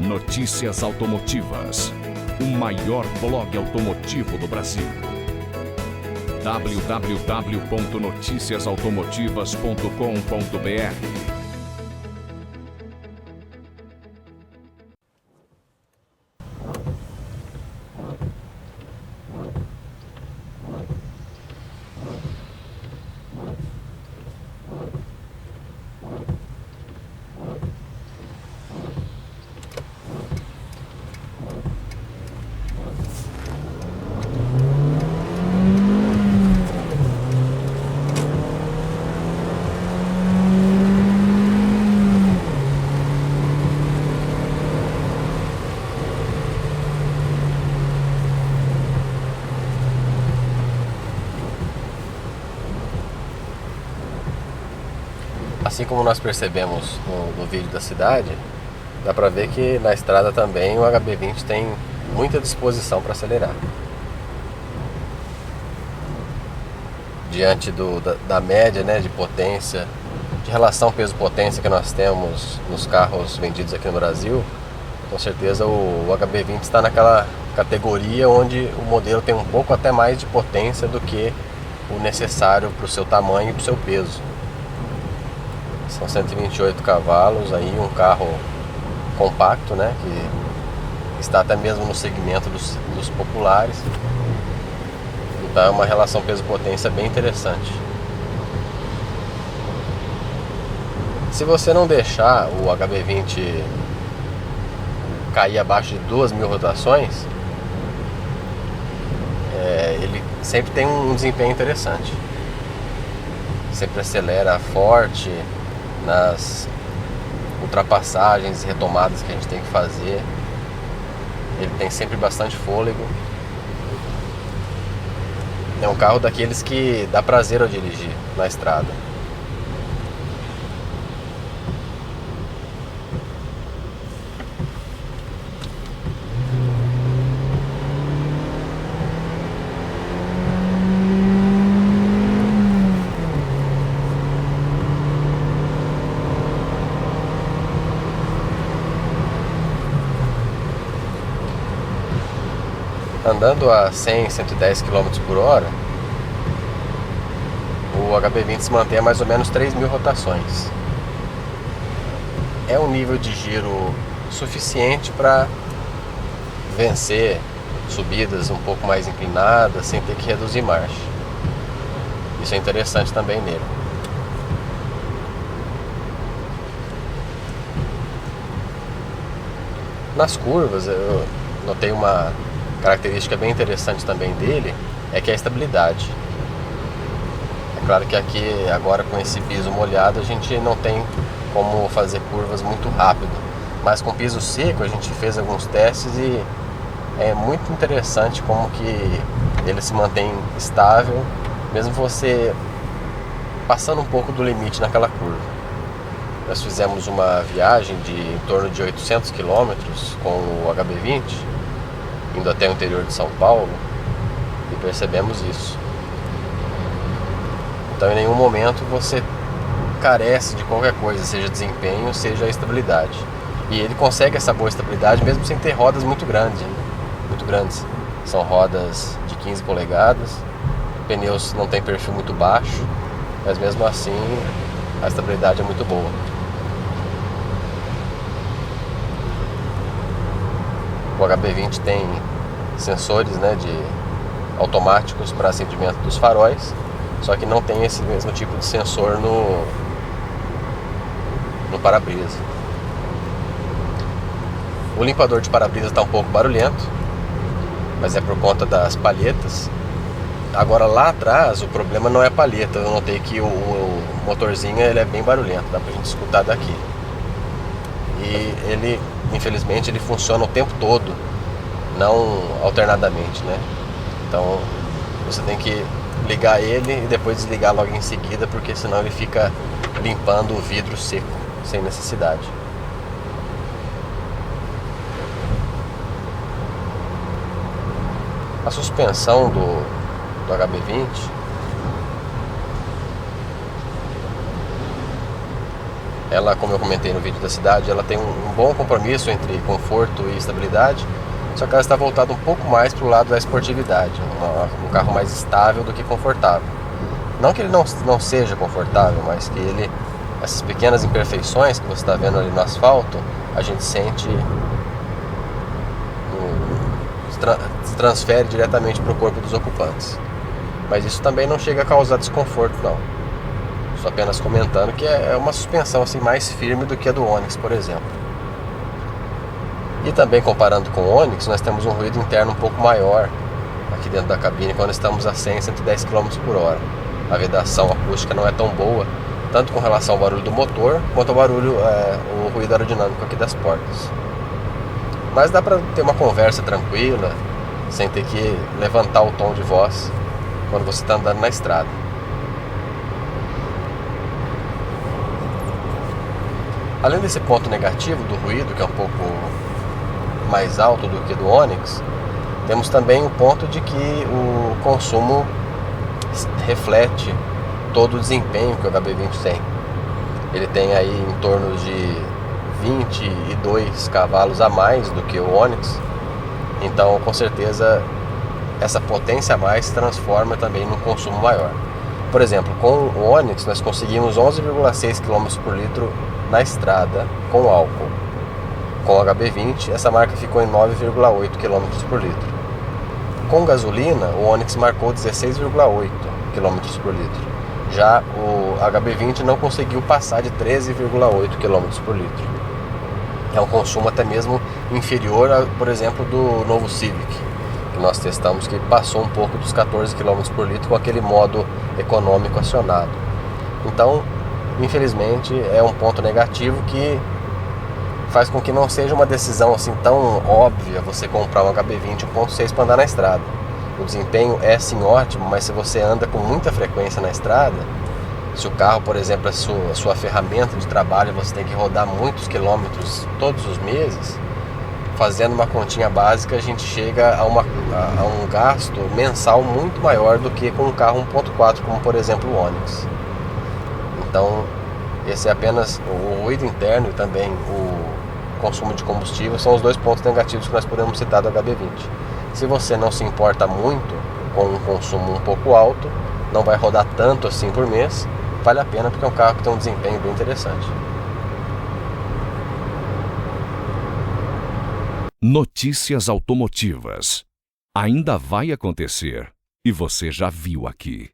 Notícias Automotivas, o maior blog automotivo do Brasil. www.noticiasautomotivas.com.br. Assim como nós percebemos no vídeo da cidade, dá para ver que na estrada também o HB20 tem muita disposição para acelerar. Diante da média, né, de potência, de relação peso-potência que nós temos nos carros vendidos aqui no Brasil, com certeza o HB20 está naquela categoria onde o modelo tem um pouco até mais de potência do que o necessário para o seu tamanho e para o seu peso. São 128 cavalos, aí um carro compacto, né, que está até mesmo no segmento dos populares. Então é uma relação peso-potência bem interessante. Se você não deixar o HB20 cair abaixo de 2.000 rotações, ele sempre tem um desempenho interessante. Sempre acelera forte nas ultrapassagens e retomadas que a gente tem que fazer. Ele tem sempre bastante fôlego. É um carro daqueles que dá prazer ao dirigir na estrada. Andando a 100, 110 km por hora, o HB20 se mantém a mais ou menos 3.000 rotações. É um nível de giro suficiente para vencer subidas um pouco mais inclinadas sem ter que reduzir marcha. Isso é interessante também nele. Nas curvas, eu notei uma característica bem interessante também dele, é que é a estabilidade. É claro que aqui agora com esse piso molhado a gente não tem como fazer curvas muito rápido, mas com piso seco a gente fez alguns testes e é muito interessante como que ele se mantém estável, mesmo você passando um pouco do limite naquela curva. Nós fizemos uma viagem de em torno de 800 km com o HB20, indo até o interior de São Paulo, e percebemos isso. Então em nenhum momento você carece de qualquer coisa, seja desempenho, seja estabilidade. E ele consegue essa boa estabilidade mesmo sem ter rodas muito grandes. São rodas de 15 polegadas, pneus não tem perfil muito baixo, mas mesmo assim a estabilidade é muito boa. O HB20 tem sensores, né, automáticos para acendimento dos faróis, só que não tem esse mesmo tipo de sensor no para-brisa. O limpador de para-brisa está um pouco barulhento, mas é por conta das palhetas. Agora lá atrás o problema não é a palheta, eu notei que o motorzinho ele é bem barulhento, dá pra gente escutar daqui. E ele, infelizmente, ele funciona o tempo todo, não alternadamente, né? Então você tem que ligar ele e depois desligar logo em seguida, porque senão ele fica limpando o vidro seco, sem necessidade. A suspensão do HB20 Ela, como eu comentei no vídeo da cidade, ela tem um bom compromisso entre conforto e estabilidade, só que ela está voltada um pouco mais para o lado da esportividade, um carro mais estável do que confortável. Não que ele não seja confortável, mas que ele, essas pequenas imperfeições que você está vendo ali no asfalto, a gente sente, se transfere diretamente para o corpo dos ocupantes. Mas isso também não chega a causar desconforto, não. Estou apenas comentando que é uma suspensão assim, mais firme do que a do Onix, por exemplo. E também comparando com o Onix, nós temos um ruído interno um pouco maior aqui dentro da cabine quando estamos a 100, 110 km por hora. A vedação acústica não é tão boa, tanto com relação ao barulho do motor, quanto ao barulho, o ruído aerodinâmico aqui das portas. Mas dá para ter uma conversa tranquila, sem ter que levantar o tom de voz quando você está andando na estrada. Além desse ponto negativo do ruído, que é um pouco mais alto do que do Onix, temos também o ponto de que o consumo reflete todo o desempenho que o HB20 tem. Ele tem aí em torno de 22 cavalos a mais do que o Onix, então com certeza essa potência a mais transforma também num consumo maior. Por exemplo, com o Onix nós conseguimos 11,6 km por litro na estrada com álcool. Com o HB20 essa marca ficou em 9,8 km por litro. Com gasolina o Onix marcou 16,8 km por litro. Já o HB20 não conseguiu passar de 13,8 km por litro. É um consumo até mesmo inferior, por exemplo, do novo Civic, que nós testamos, que passou um pouco dos 14 km por litro com aquele modo econômico acionado. Então, infelizmente, é um ponto negativo que faz com que não seja uma decisão assim tão óbvia você comprar um HB20 1.6 para andar na estrada. O desempenho é sim ótimo, mas se você anda com muita frequência na estrada, se o carro, por exemplo, é a sua ferramenta de trabalho, você tem que rodar muitos quilômetros todos os meses, fazendo uma continha básica, a gente chega a um gasto mensal muito maior do que com um carro 1.4, como por exemplo o Onix. Então, esse é apenas o ruído interno e também o consumo de combustível, são os dois pontos negativos que nós podemos citar do HB20. Se você não se importa muito com um consumo um pouco alto, não vai rodar tanto assim por mês, vale a pena porque é um carro que tem um desempenho bem interessante. Notícias automotivas. Ainda vai acontecer e você já viu aqui.